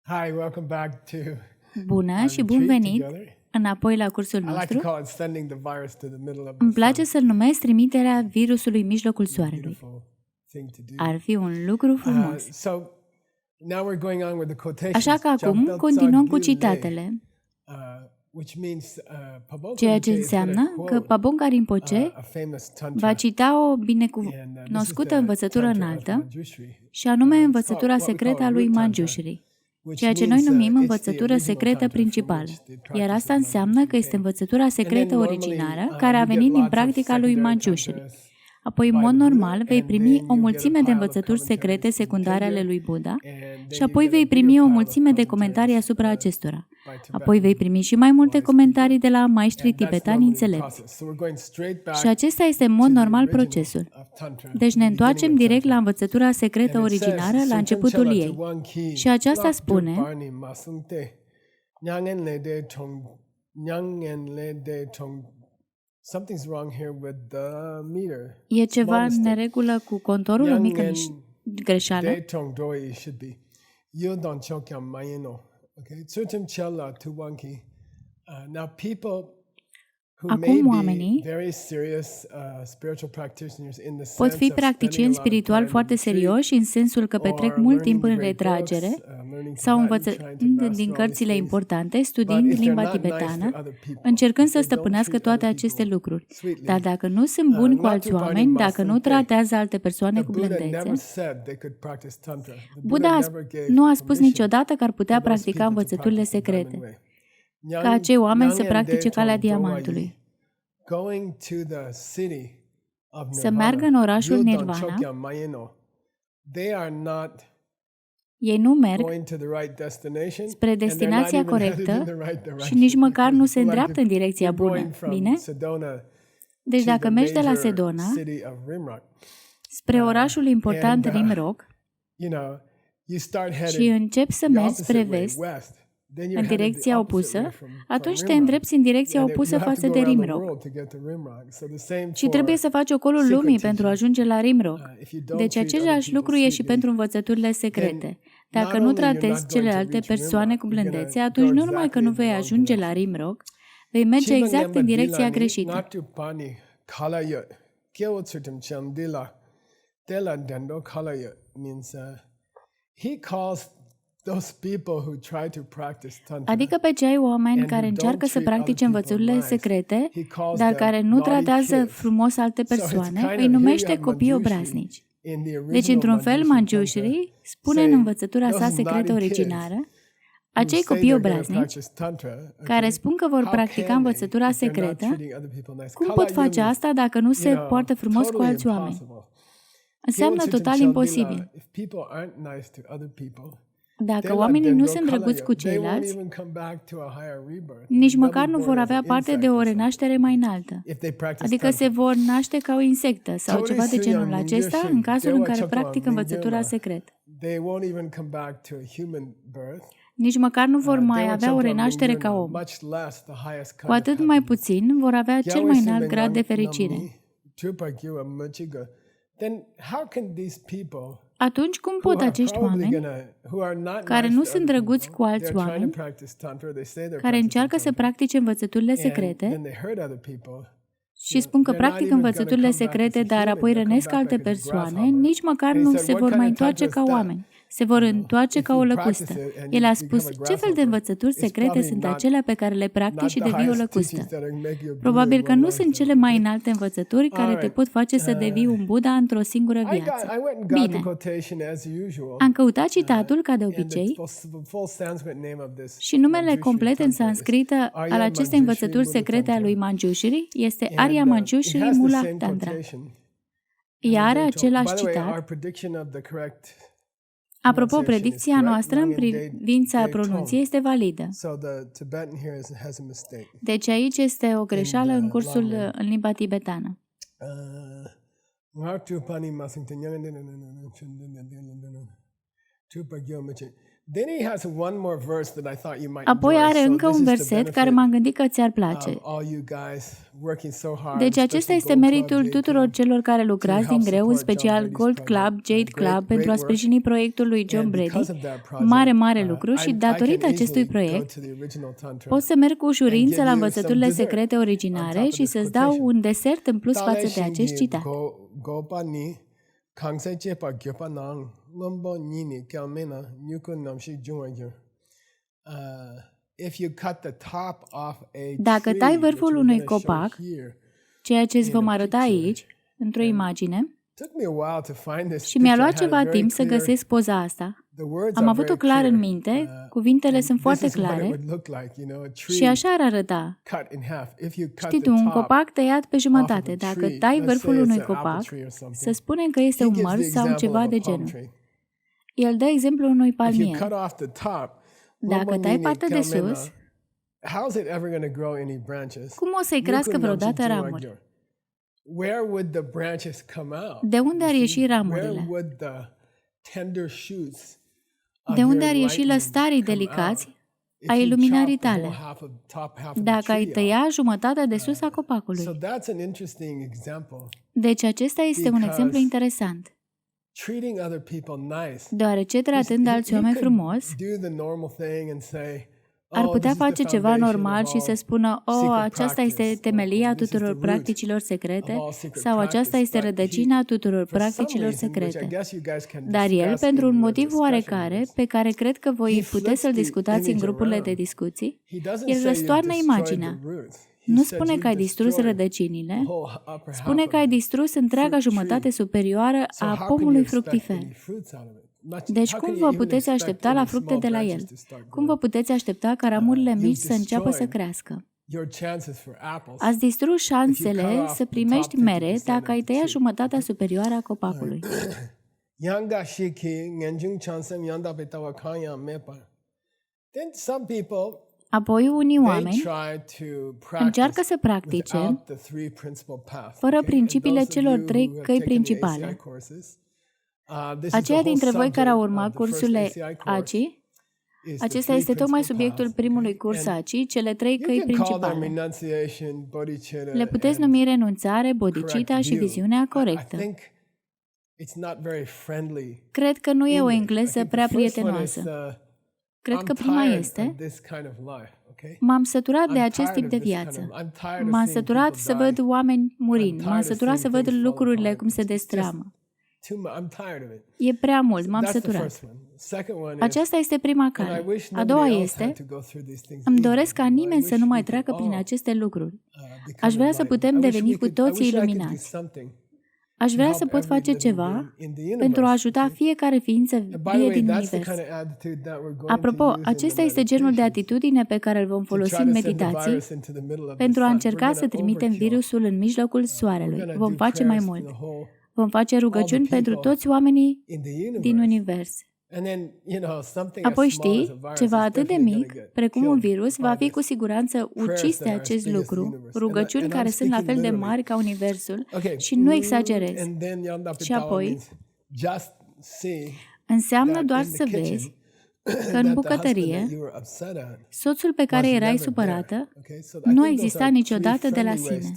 Hi, welcome back to Bună și bun Retreat venit together. înapoi la cursul I like to nostru. call it sending the virus to the middle of Îmi the place sun. să-l numesc trimiterea virusului în mijlocul soarelui. Beautiful thing to do. Ar fi un lucru frumos. So now we're going on with the quotations. Așa că acum continuăm cu citatele, Which means ceea ce înseamnă că Pabonga Rinpoche va cita o binecunoscută învățătură înaltă, și anume învățătura secretă a lui Manjushri, ceea ce noi numim învățătură secretă principală. Iar asta înseamnă că este învățătura secretă originară care a venit din practica lui Manjushri. Apoi, în mod normal, vei primi o mulțime de învățături secrete secundare ale lui Buddha și apoi vei primi o mulțime de comentarii asupra acestora. Apoi vei primi și mai multe comentarii de la maestrii tibetani înțelepți. Și acesta este în mod normal procesul. Deci ne întoarcem direct la învățătura secretă originară la începutul ei. Și aceasta spune: Something's wrong here with the meter. E ceva în neregulă cu contorul, o mică greșeală. Should be. Yodon chokyam mayeno. Okay. Tsutum chella tuwanki. Now people who may be very serious spiritual practitioners in the sense pot fi practicieni spirituali foarte serioși în sensul că petrec mult timp în retragere sau învățând din cărțile importante, studiind limba tibetană, încercând să stăpânească toate aceste lucruri. Dar dacă nu sunt buni cu alți oameni, dacă nu tratează alte persoane cu blândețe, Buddha nu a spus niciodată că ar putea practica învățăturile secrete, ca acei oameni să practice calea diamantului, să meargă în orașul Nirvana. Ei nu merg spre destinația corectă și nici măcar nu se îndreaptă în direcția bună. Bine? Deci dacă mergi de la Sedona spre orașul important Rimrock și începi să mergi spre vest, în direcția opusă, atunci te îndrepți în direcția opusă față de Rimrock. Și trebuie să faci ocolul lumii pentru a ajunge la Rimrock. Deci același lucru e și pentru învățăturile secrete. Dacă nu tratezi celelalte persoane cu blândețe, atunci nu numai că nu vei ajunge la Rimrock, vei merge exact în direcția greșită. Adică pe cei oameni care încearcă să practice învățăturile secrete, dar care nu tratează frumos alte persoane, îi numește copii obraznici. Deci, într-un fel, Manjushri spune în învățătura sa secretă originară, acei copii obraznici care spun că vor practica învățătura secretă, cum pot face asta dacă nu se poartă frumos cu alți oameni? Înseamnă total imposibil. Dacă oamenii nu sunt drăguți cu ceilalți, nici măcar nu vor avea parte de o renaștere mai înaltă. Adică se vor naște ca o insectă sau ceva de genul acesta în cazul în care practică învățătura secretă. Nici măcar nu vor mai avea o renaștere ca om. Cu atât mai puțin vor avea cel mai înalt grad de fericire. Atunci cum pot acești oameni, care nu sunt drăguți cu alți oameni, care încearcă să practice învățăturile secrete și spun că practică învățăturile secrete, dar apoi rănesc alte persoane, nici măcar nu se vor mai întoarce ca oameni. Se vor întoarce ca o lăcustă. El a spus, ce fel de învățături secrete sunt acelea pe care le practici și devii o lăcustă? Probabil că nu sunt cele mai înalte învățături care te pot face să devii un Buddha într-o singură viață. Bine. Am căutat citatul, ca de obicei, și numele complet în sanscrită al acestei învățături secrete a lui Manjushri este Arya Manjushri Mula Tantra. Ea are același citat. Apropo, predicția noastră în privința pronunției este validă. Deci aici este o greșeală în cursul în limba tibetană. Apoi are încă un verset care m-am gândit că ți-ar place. Deci acesta este meritul tuturor celor care lucrați din greu, în special Gold Club, Jade Club, pentru a sprijini proiectul lui John Brady. Mare lucru și datorită acestui proiect pot să merg cu ușurință la învățăturile secrete originare și să-ți dau un desert în plus față de acest citat. Dacă tai vârful unui copac, ceea ce îți vom arăta aici, într-o imagine, și mi-a luat ceva timp să găsesc poza asta. Am avut-o clar în minte, cuvintele sunt foarte clare și așa ar arăta. Știi tu, un copac tăiat pe jumătate. Dacă tai vârful unui copac, să spunem că este un mărs sau ceva de genul. El dă exemplu unui palmier. Dacă tai partea de sus, cum o să-i crească vreodată ramuri? De unde ar ieși ramurile? De unde ar ieși lăstarii delicați ai luminarii tale, dacă ai tăia jumătatea de sus a copacului? Deci acesta este un exemplu interesant. Deoarece tratând alți oameni frumos, ar putea face ceva normal și să spună, aceasta este temelia tuturor practicilor secrete sau aceasta este rădăcina tuturor practicilor secrete. Dar el, pentru un motiv oarecare, pe care cred că voi puteți să-l discutați în grupurile de discuții, el răstoarnă imaginea. Nu spune că ai distrus rădăcinile, spune că ai distrus întreaga jumătate superioară a pomului fructifer. Deci cum vă puteți aștepta la fructe de la el? Cum vă puteți aștepta ca ramurile mici să înceapă să crească? Ați distrus șansele să primești mere dacă ai tăia jumătatea superioară a copacului. Apoi unii oameni încearcă să practice fără principiile celor 3 căi principale. Aceia dintre voi care au urmat cursurile ACI, acesta este tocmai subiectul primului curs ACI, cele 3 căi principale. Le puteți numi renunțare, bodhicitta și viziunea corectă. Cred că nu e o engleză prea prietenoasă. Cred că prima este: m-am săturat de acest tip de viață. M-am săturat să văd oameni murind. M-am săturat să văd lucrurile cum se destramă. E prea mult, m-am săturat. Aceasta este prima cale. A doua este: îmi doresc ca nimeni să nu mai treacă prin aceste lucruri. Aș vrea să putem deveni cu toții iluminați. Aș vrea să pot face ceva pentru a ajuta fiecare ființă vie din univers. Apropo, acesta este genul de atitudine pe care îl vom folosi în meditații pentru a încerca să trimitem virusul în mijlocul soarelui. Vom face mai mult. Vom face rugăciuni pentru toți oamenii din univers. Apoi știi, ceva atât de mic, precum un virus, va fi cu siguranță ucis de acest lucru, rugăciuni care sunt la fel de mari ca universul și nu exagerez. Și apoi, înseamnă doar să vezi că în bucătărie, soțul pe care erai supărată nu a existat niciodată de la sine.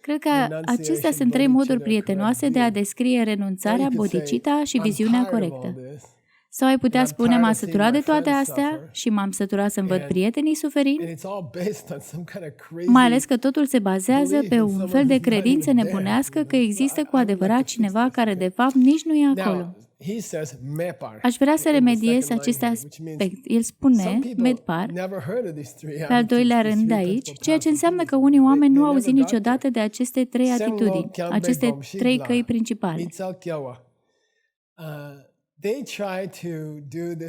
Cred că acestea sunt 3 moduri prietenoase de a descrie renunțarea, bodhicitta și viziunea corectă. Sau ai putea spune: m-am săturat de toate astea și m-am săturat să-mi văd prietenii suferind, mai ales că totul se bazează pe un fel de credință nebunească că există cu adevărat cineva care de fapt nici nu e acolo. Aș vrea să remediez acest aspect. El spune, Medpar, pe al doilea rând de aici, ceea ce înseamnă că unii oameni nu au auzit niciodată de aceste 3 atitudini, aceste 3 căi principale.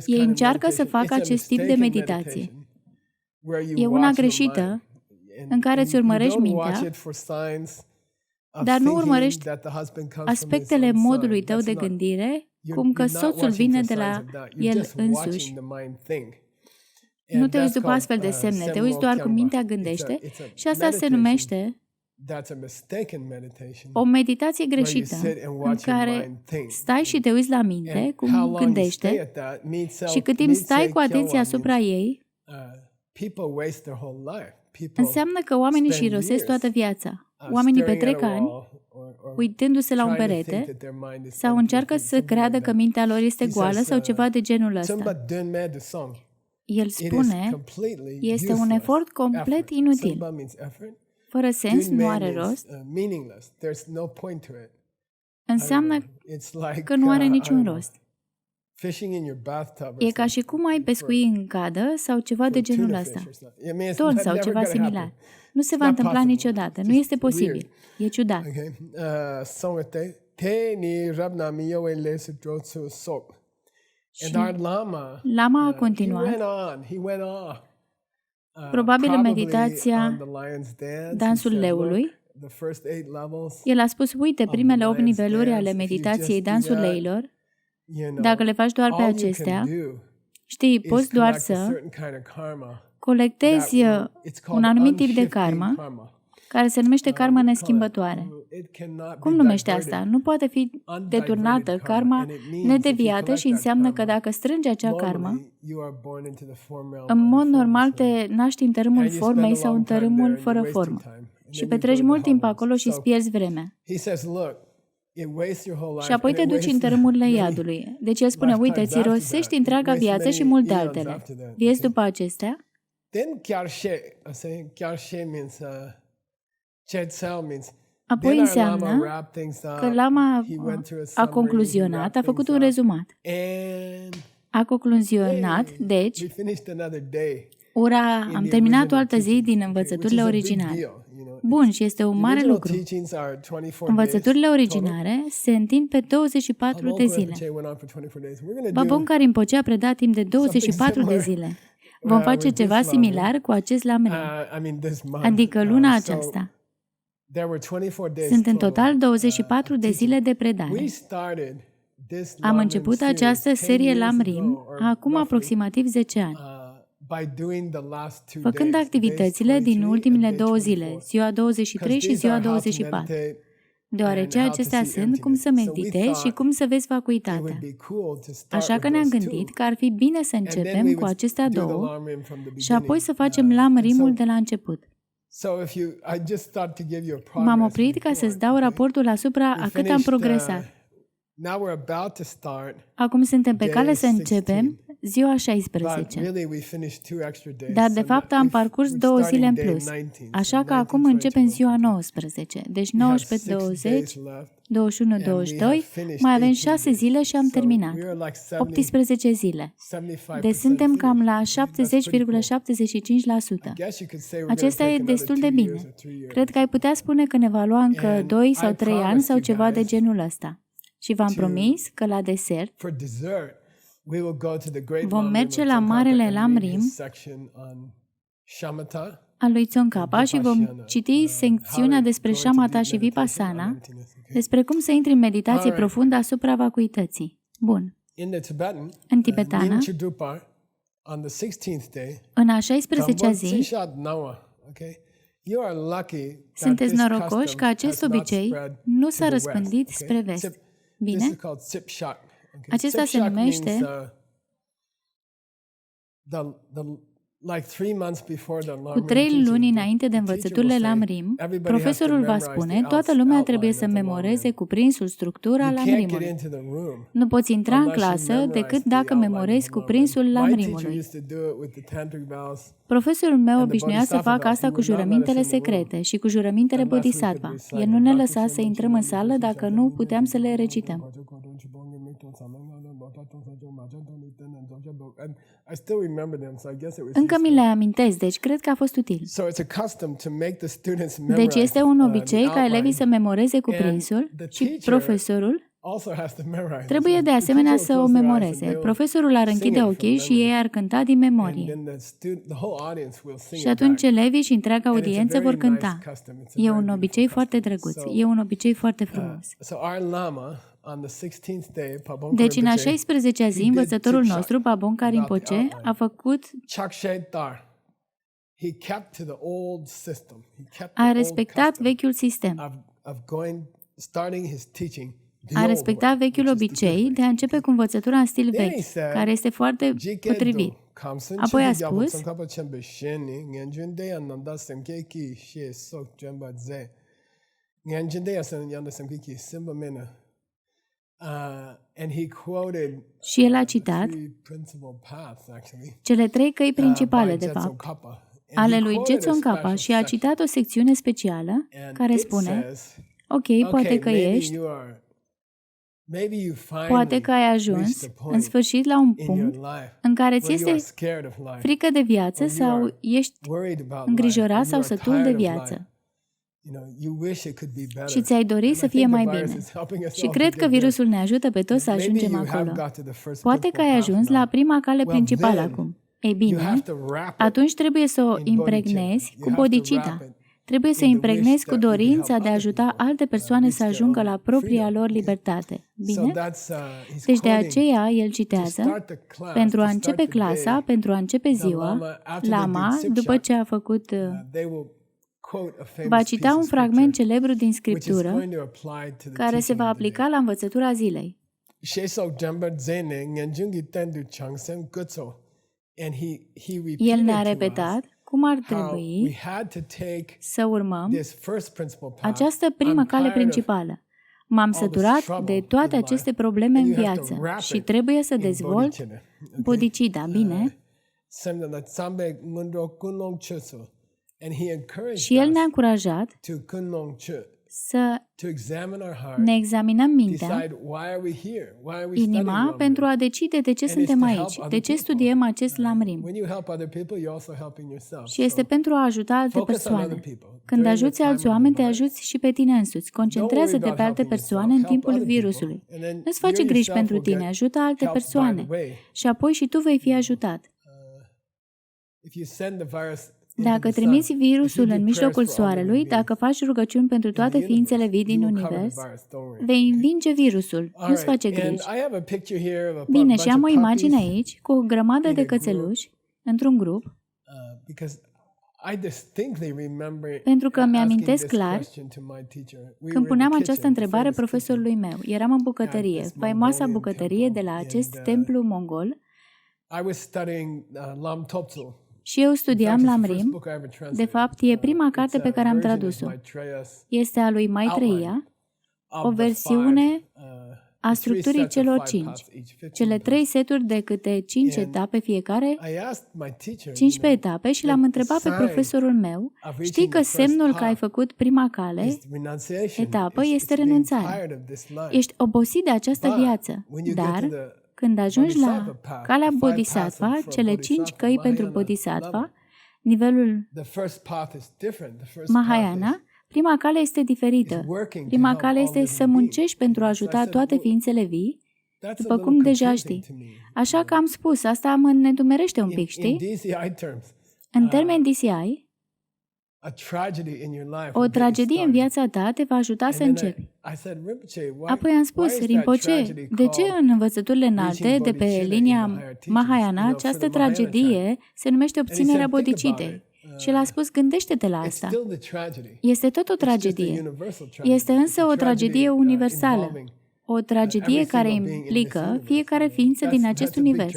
Ei încearcă să facă acest tip de meditație. E una greșită în care îți urmărești mintea, dar nu urmărești aspectele modului tău de gândire, cum că soțul vine de la el însuși. Nu te uiți după astfel de semne, te uiți doar cum mintea gândește și asta se numește o meditație greșită în care stai și te uiți la minte, cum gândește, și cât timp stai cu atenția asupra ei, înseamnă că oamenii își irosesc toată viața. Oamenii petrec ani uitându-se la un perete sau încearcă să creadă că mintea lor este goală sau ceva de genul ăsta. El spune, este un efort complet inutil. Fără sens, nu are rost. Înseamnă că nu are niciun rost. E ca și cum ai pescui în cadă sau ceva de genul ăsta. Ton sau ceva similar. Nu se va întâmpla niciodată. Nu este posibil. E ciudat. Și lama a continuat. Probabil în meditația Dansul Leului, el a spus, uite, primele 8 niveluri ale meditației Dansul Leilor, dacă le faci doar pe acestea, știi, poți doar să colectezi un anumit tip de karma, care se numește karma neschimbătoare. Cum numește asta? Nu poate fi deturnată, karma nedeviată, și înseamnă că dacă strângi acea karma, în mod normal te naști în tărâmul formei sau în tărâmul fără formă. Și petreci mult timp acolo și îți pierzi vremea. Și apoi te duci în tărâmurile iadului. Deci el spune, uite, îți irosești întreaga viață și multe altele. Vieți după acestea? Apoi înseamnă că lama a concluzionat, a făcut un rezumat. A concluzionat, deci, am terminat o altă zi din învățăturile originale. Bun, și este un mare lucru. Învățăturile originare se întind pe 24 de zile. Babon Rinpoche a predat timp de 24 de zile. Vom face ceva similar cu acest Lamrim, adică luna aceasta. Sunt în total 24 de zile de predare. Am început această serie Lamrim acum aproximativ 10 ani. Făcând activitățile din ultimele 2 zile, ziua 23 și ziua 24, deoarece acestea sunt cum să meditezi și cum să vezi vacuitatea. Așa că ne-am gândit că ar fi bine să începem cu acestea două și apoi să facem Lamrimul de la început. M-am oprit ca să-ți dau raportul asupra a cât am progresat. Acum suntem pe cale să începem ziua 16. Dar de fapt am parcurs 2 zile în plus. Așa că acum începem ziua 19. Deci 19, 20, 21, 22, mai avem 6 zile și am terminat. 18 zile. Deci suntem cam la 70,75%. Acesta e destul de bine. Cred că ai putea spune că ne va lua încă 2 sau 3 ani sau ceva de genul ăsta. Și v-am promis că la desert vom merge la Marele Lamrim al lui Tsongkhapa și vom citi secțiunea despre Shamatha și Vipassana, despre cum să intri în meditație profundă asupra vacuității. Bun. În tibetană, în a 16-a zi, sunteți norocoși că acest obicei nu s-a răspândit spre vest. Bine? Acesta se numește cu 3 luni înainte de învățăturile Lamrim, profesorul va spune, toată lumea trebuie să memoreze cuprinsul, structura Lamrimului. Nu poți intra în clasă decât dacă memorezi cuprinsul Lamrimului. Profesorul meu obișnuia să facă asta cu jurămintele secrete și cu jurămintele Bodhisattva. El nu ne lăsa să intrăm în sală dacă nu puteam să le recităm. Încă mi le amintesc, deci cred că a fost util. Deci este un obicei ca elevii să memoreze cuprinsul și profesorul trebuie de asemenea să o memoreze. Profesorul ar închide ochii și ei ar cânta din memorie. Și atunci elevii și întreaga audiență vor cânta. E un obicei foarte drăguț. E un obicei foarte frumos. Deci în a 16-a zi, învățătorul nostru, Babon Rinpoche, a făcut A respectat vechiul sistem. A respectat vechiul obicei de a începe cu învățătura în stil vechi, care este foarte potrivit. Apoi a spus, și el a citat cele 3 căi principale, de fapt, ale lui Jetson Kappa și a citat o secțiune specială care spune, ok, poate că ai ajuns în sfârșit la un punct în care ți este frică de viață sau ești îngrijorat sau sătul de viață. Și ți-ai dori să fie mai bine. Și cred că virusul ne ajută pe toți să ajungem acolo. Poate că ai ajuns la prima cale principală acum. Ei bine, atunci trebuie să o impregnezi cu bodhicitta. Trebuie să o impregnezi cu dorința de a ajuta alte persoane să ajungă la propria lor libertate. Bine? Deci de aceea el citează, pentru a începe clasa, pentru a începe ziua, Lama, după ce a făcut... va cita un fragment celebru din Scriptură care se va aplica la învățătura zilei. El ne-a repetat cum ar trebui să urmăm această primă cale principală. M-am săturat de toate aceste probleme în viață și trebuie să dezvolt bodhicitta, bine? Și el ne-a încurajat să ne examinăm mintea, inima, pentru a decide de ce suntem aici, de ce studiem acest lamrim. Și este pentru a ajuta alte persoane. Când ajuți alți oameni, te ajuți și pe tine însuți. Concentrează-te pe alte persoane în timpul virusului. Nu-ți face griji pentru tine, ajută alte persoane. Și apoi și tu vei fi ajutat. Dacă trimiți virusul în mijlocul soarelui, dacă faci rugăciuni pentru toate ființele vii din univers, vei învinge virusul. Nu-ți face griji. Bine, și am o imagine aici cu o grămadă de cățeluși într-un grup, pentru că mi-amintesc clar când puneam această întrebare profesorului meu. Eram în bucătărie, faimoasa bucătărie de la acest templu mongol, și eu studiam Lamrim. De fapt, e prima carte pe care am tradus-o. Este a lui Maitreya, o versiune a structurii celor 5. Cele 3 seturi de câte 5 etape fiecare, 15 etape, și l-am întrebat pe profesorul meu, știi că semnul că ai făcut prima cale, etapă, este renunțare. Ești obosit de această viață, dar când ajungi la calea Bodhisattva, cele 5 căi pentru Bodhisattva, nivelul Mahayana, prima cale este diferită. Prima cale este să muncești pentru a ajuta toate ființele vii, după cum deja știi. Așa că am spus, asta mă nedumerește un pic, știi? În termeni DCI, o tragedie în viața ta te va ajuta să începi. Apoi am spus, Rinpoche, de ce în învățăturile înalte de pe linia Mahayana această tragedie se numește obținerea bodhicittei? Și el a spus, gândește-te la asta. Este tot o tragedie. Este însă o tragedie universală. O tragedie care implică fiecare ființă din acest univers.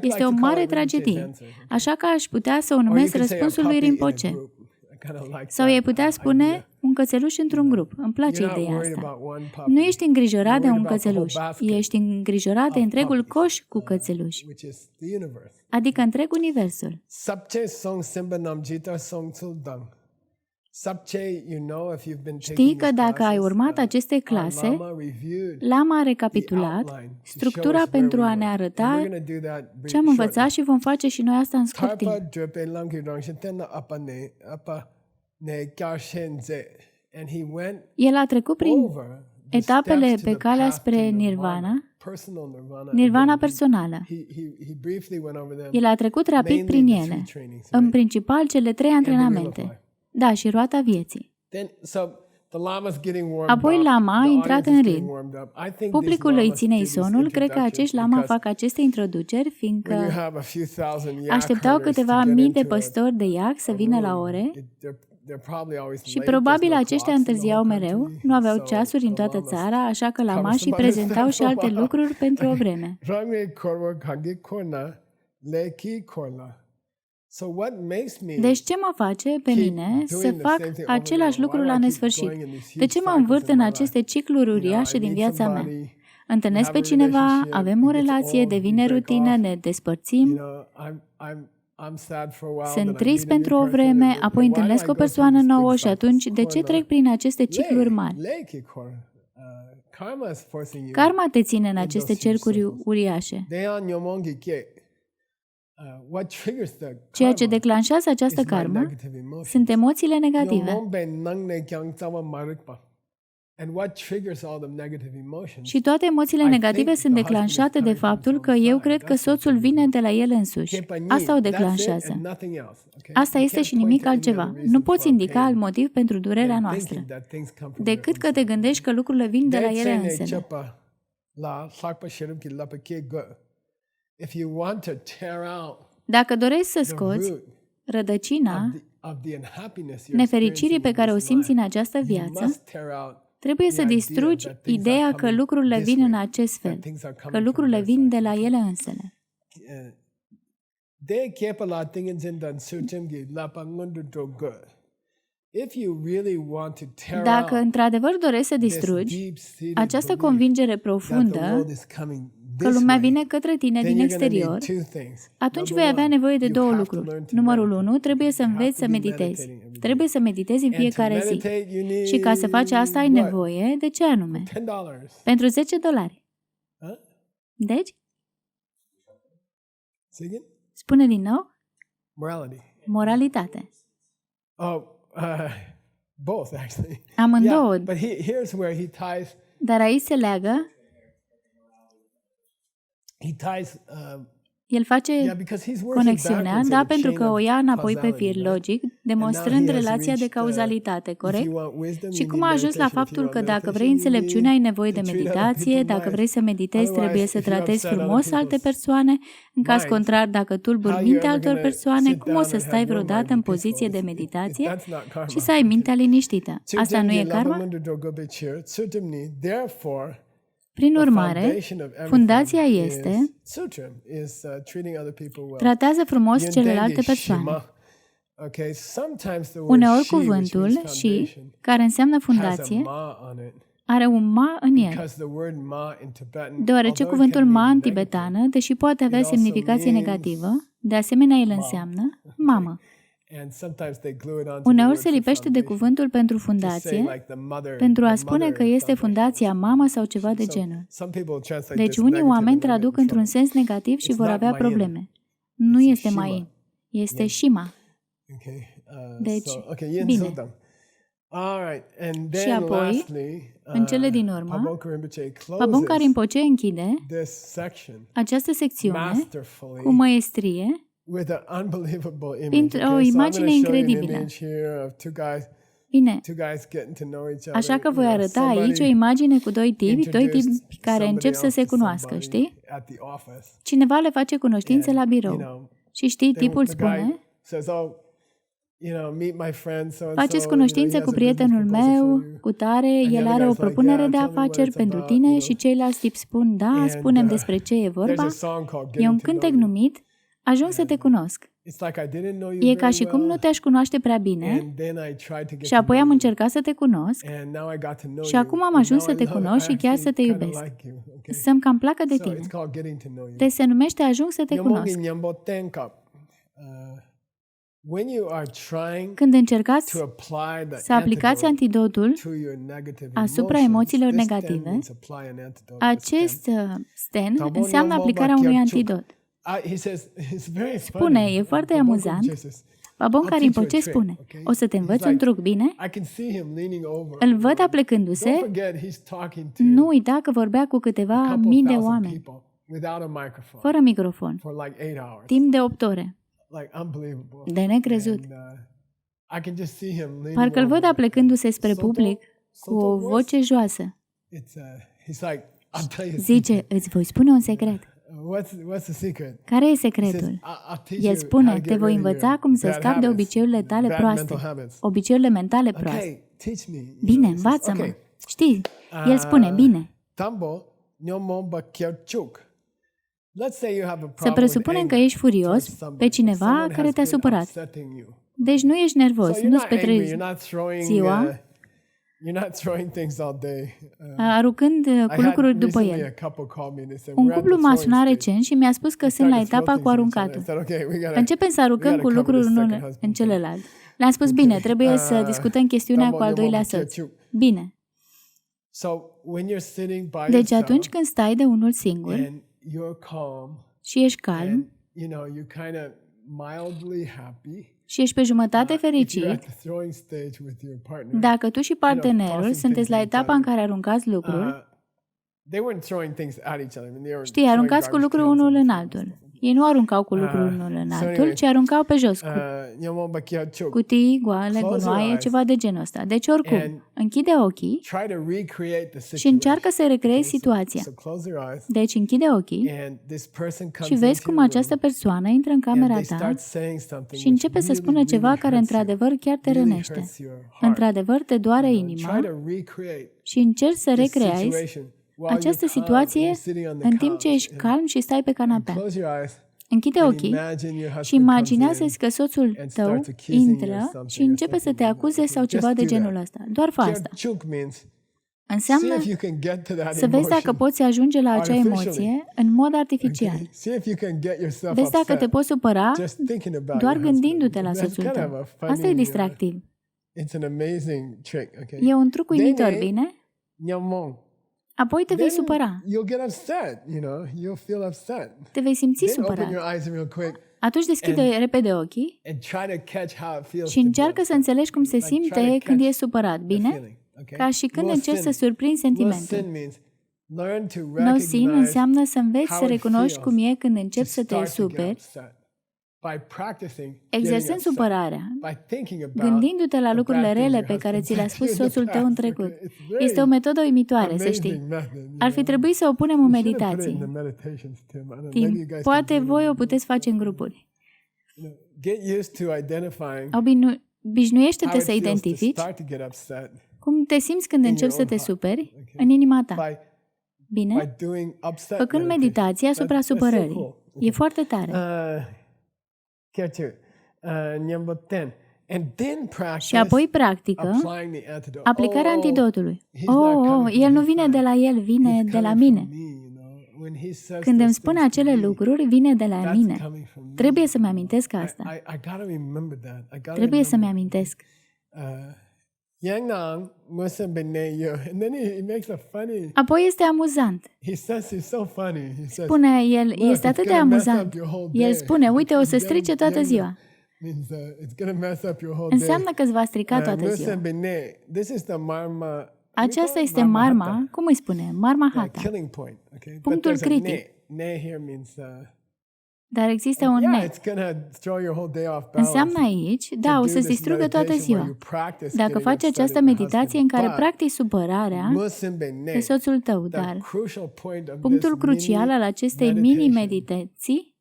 Este o mare tragedie. Așa că aș putea să o numesc răspunsul lui Rinpoche. Sau ei putea spune un cățeluș într-un grup. Îmi place ideea asta. Nu ești îngrijorat de un cățeluș, ești îngrijorat de întregul coș cu cățeluși, adică întreg universul. Știi că dacă ai urmat aceste clase, Lama a recapitulat structura pentru a ne arăta ce am învățat și vom face și noi asta în scurt timp. El a trecut prin etapele pe calea spre Nirvana, Nirvana personală. El a trecut rapid prin ele, în principal cele 3 antrenamente. Da, și roata vieții. Apoi lama a intrat în ritm. Publicul îi ține sonul, cred că acești lama fac aceste introduceri, fiindcă așteptau câteva mii de păstori de iac să vină la ore și probabil aceștia întârziau mereu, nu aveau ceasuri în toată țara, așa că lamașii prezentau și alte lucruri pentru o vreme. Deci ce mă face pe mine să fac același lucru la nesfârșit? De ce mă învârt în aceste cicluri uriașe din viața mea? Întâlnesc pe cineva, avem o relație, devine rutină, ne despărțim, sunt trist pentru o vreme, apoi întâlnesc o persoană nouă și atunci de ce trec prin aceste cicluri mari? Karma te ține în aceste cercuri uriașe. Ceea ce declanșează această karmă sunt emoțiile negative. Și toate emoțiile negative sunt declanșate de faptul că eu cred că soțul vine de la el însuși. Asta o declanșează. Asta este și nimic altceva. Nu poți indica alt motiv pentru durerea noastră, decât că te gândești că lucrurile vin de la ele însele. Dacă dorești să scoți rădăcina nefericirii pe care o simți în această viață, trebuie să distrugi ideea că lucrurile vin în acest fel, că lucrurile vin de la ele însele. Dacă într-adevăr dorești să distrugi această convingere profundă că lumea vine către tine din exterior, atunci vei avea nevoie de două lucruri. Numărul 1, trebuie să înveți să meditezi. Trebuie să meditezi în fiecare zi. Și ca să faci asta ai nevoie de ce anume? Pentru $10. Deci? Spune din nou. Moralitate. Amândouă. Dar aici se leagă. El face conexiunea, da, pentru că o ia înapoi pe fir logic, demonstrând relația de cauzalitate, corect? Și cum a ajuns la faptul că dacă vrei înțelepciune, ai nevoie de meditație, dacă vrei să meditezi, trebuie să tratezi frumos alte persoane, în caz contrar, dacă tulburi mintea altor persoane, cum o să stai vreodată în poziție de meditație și să ai mintea liniștită? Asta nu e karma? Prin urmare, fundația este tratează frumos celelalte persoane. Uneori cuvântul și, care înseamnă fundație, are un ma în el, deoarece cuvântul ma în tibetană, deși poate avea semnificație negativă, de asemenea el înseamnă mamă. Uneori se lipește de cuvântul pentru fundație, pentru a spune că este fundația mamă sau ceva de genul. Deci unii oameni traduc într-un sens negativ și vor avea probleme. Nu este mai, este shima. Deci, bine. Și apoi, în cele din urmă, Pabonka Rinpoche închide această secțiune cu măiestrie printr-o imagine incredibilă. Bine, așa că voi arăta aici o imagine cu doi tipi care încep să se cunoască, știi? Cineva le face cunoștințe la birou. Și știi, tipul spune: faceți cunoștință cu prietenul meu, cu tare, el are o propunere de afaceri pentru tine și ceilalți tipi spun: da, spune-mi despre ce e vorba. E un cântec numit Ajung să te cunosc. E ca și cum nu te-aș cunoaște prea bine și apoi am încercat să te cunosc și acum am ajuns să te cunosc și chiar să te iubesc. Să-mi cam placă de tine. Deci se numește Ajung să te cunosc. Când încercați să aplicați antidotul asupra emoțiilor negative, acest sten înseamnă aplicarea unui antidot. Spune, e foarte amuzant, Pabonka Rinpoche spune: o să te învăț un truc, bine? Îl văd aplecându-se, nu uita că vorbea cu câteva mii de oameni, fără microfon, timp de 8 ore. De necrezut. Parcă îl văd aplecându-se spre public, cu o voce joasă. Zice, îți voi spune un secret. Care e secretul? El spune, te voi învăța cum să scapi de obiceiurile tale proaste, obiceiurile mentale proaste. Bine, învață-mă. Știi, el spune, bine. Să presupunem că ești furios pe cineva care te-a supărat. Deci nu ești nervos, nu-ți petreci ziua aruncând cu lucruri după el. Un cuplu m-a sunat recent și mi-a spus că sunt la etapa cu aruncatul. Începem să aruncăm cu lucruri unul în celălalt. Le-am spus, bine, trebuie să discutăm chestiunea cu al doilea soț. Bine. Deci atunci când stai de unul singur și ești calm și ești pe jumătate fericit, dacă tu și partenerul sunteți la etapa în care aruncați lucruri, știi, aruncați cu lucruri unul în altul. Ei nu aruncau cu lucruri unul în altul, ci aruncau pe jos cu cutii, goale, gunoaie, ceva de genul ăsta. Deci oricum, închide ochii și încearcă să recreezi situația. Deci închide ochii și vezi cum această persoană intră în camera ta și începe să spună ceva care într-adevăr chiar te rănește. Într-adevăr te doare inima și încerci să recreezi această situație în timp ce ești calm și stai pe canapea. Închide ochii și imaginează-ți că soțul tău intră și începe să te acuze sau ceva de genul ăsta. Doar fă asta. Înseamnă să vezi dacă poți ajunge la acea emoție în mod artificial. Vezi dacă te poți supăra doar gândindu-te la soțul tău. Asta e distractiv. E un truc uimitor, bine? Apoi te vei supăra. Te vei simți supărat. Atunci deschide repede ochii și încearcă să înțelegi cum se simte când e supărat, bine? Ca și când încerci să surprinzi sentimentul. No sin înseamnă să înveți să recunoști cum e când începi să te superi, exersând supărarea, gândindu-te la lucrurile rele pe care ți le-a spus soțul tău în trecut. Este o metodă uimitoare, să știi. Ar fi trebuit să o punem în meditații. Poate voi o puteți face în grupuri. Obișnuiește-te să identifici cum te simți când începi să te superi în inima ta. Bine? Făcând meditație asupra supărării. E foarte tare. Și apoi practică aplicarea antidotului. El nu vine de la el, vine de la mine. Când îmi spune acele lucruri, vine de la mine. Trebuie să-mi amintesc asta. Trebuie să-mi amintesc. Apoi este amuzant. Spune el, este atât de amuzant. El spune, uite, o să strice toată ziua. Înseamnă că îți va strica toată ziua. Aceasta este marma, cum îi spune? Marma hata. Punctul critic. Dar există un ne. Înseamnă aici, da, o să-ți distrugă toată ziua. Dacă faci această meditație în care practici supărarea pe soțul tău, dar punctul crucial al acestei mini-meditații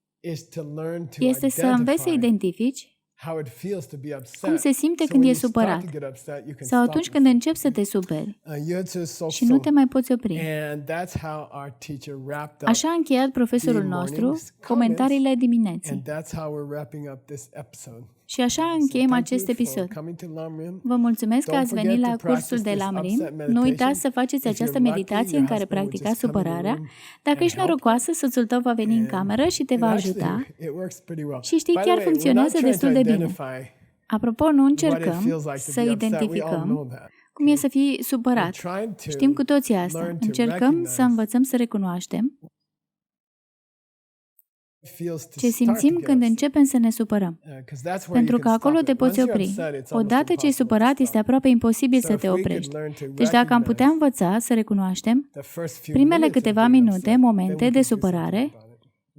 este să înveți să identifici cum se simte când e supărat sau atunci când începi să te superi și nu te mai poți opri. Așa a încheiat profesorul nostru comentariile dimineții. Și așa încheiem acest episod. Vă mulțumesc că ați venit la cursul de Lamrim. Nu uitați să faceți această meditație în care practicați supărarea. Dacă ești norocoasă, soțul tău va veni în cameră și te va ajuta. Și știi, chiar funcționează destul de bine. Apropo, nu încercăm să identificăm cum e să fii supărat. Știm cu toții asta. Încercăm să învățăm să recunoaștem ce simțim când începem să ne supărăm. Pentru că acolo te poți opri. Odată ce e supărat, este aproape imposibil să te oprești. Deci dacă am putea învăța să recunoaștem primele câteva minute, momente de supărare,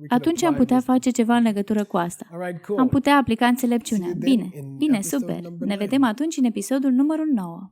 atunci am putea face ceva în legătură cu asta. Am putea aplica înțelepciunea. Bine, super. Ne vedem atunci în episodul numărul 9.